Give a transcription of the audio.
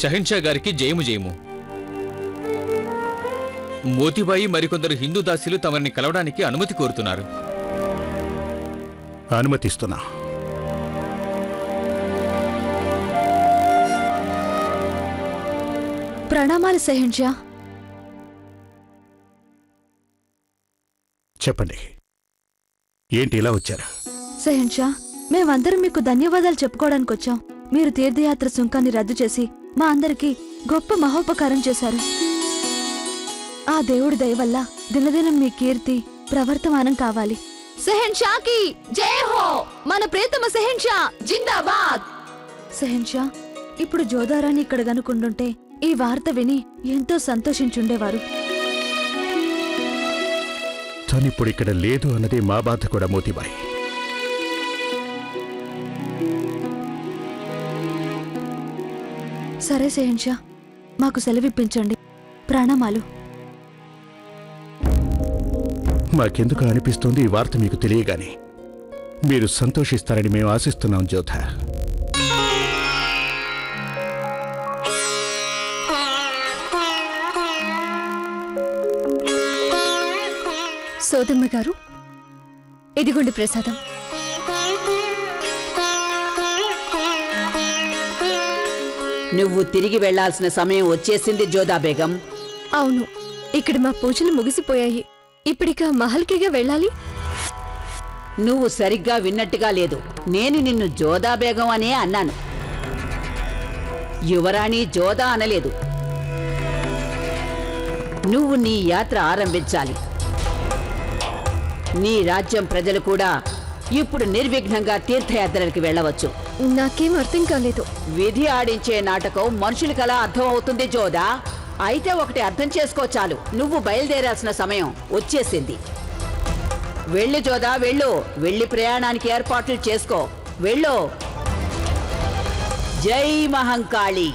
షహన్షా గారికి జయము జయము. మోతీబాయి మరికొందరు హిందూ దాసీలు తమని కలవడానికి అనుమతి కోరుతున్నారు. అనుమతిస్తున్నా. ప్రణామాలు షహన్షా. చెప్పండి, ఏంటి ఇలా వచ్చారు? షహన్షా, మేమందరం మీకు ధన్యవాదాలు చెప్పుకోవడానికి వచ్చాం. మీరు తీర్థయాత్ర సుంకాన్ని రద్దు చేసి మా అందరికీ గొప్ప మహోపకారం చేశారు. ఆ దేవుడి దయ వల్ల దినదినం మీ కీర్తి ప్రవర్తమానం కావాలి. షహన్షాకి జై హో! మన ప్రియతమ షహన్షా జిందాబాద్! షహన్షా, ఇప్పుడు జోధారాణి ఇక్కడ గనుకుండుంటే ఈ వార్త విని ఎంతో సంతోషించుండేవారు. తనిప్పుడు ఇక్కడ లేదు అన్నది మా బాధ కూడా మోతీబాయి. సరే షహన్షా, మాకు సెలవిప్పించండి. ప్రణామాలు. మాకెందుకు అనిపిస్తుంది ఈ వార్త మీకు తెలియగాని మీరు సంతోషిస్తారని మేము ఆశిస్తున్నాం జోధా. సోదమ్మ గారు, ఇదిగోండి ప్రసాదం. నువ్వు తిరిగి వెళ్లాల్సిన సమయం వచ్చేసింది జోదా బేగం. అవును, ఇక్కడ మా పూజలు ముగిసిపోయాయి. ఇప్పుడిక మహల్కిగా వెళ్ళాలి. నువ్వు సరిగ్గా విన్నట్టుగా లేదు. నేను నిన్ను జోదా బేగం అనే అన్నాను, యువరాణి జోదా అనలేదు. నువ్వు నీ యాత్ర ఆరంభించాలి. నీ రాజ్యం ప్రజలు కూడా ఇప్పుడు నిర్విఘ్నంగా తీర్థయాత్రలకు వెళ్ళవచ్చు. నాకేం అర్థం కాలేదు. విధి ఆడించే నాటకం మనుషులకలా అర్థం అవుతుంది జోదా. అయితే ఒకటి అర్థం చేసుకో చాలు, నువ్వు బయలుదేరాల్సిన సమయం వచ్చేసింది. వెళ్ళు జోదా, వెళ్ళు. వెళ్ళి ప్రయాణానికి ఏర్పాట్లు చేసుకో. వెళ్ళు. జై మహంకాళి.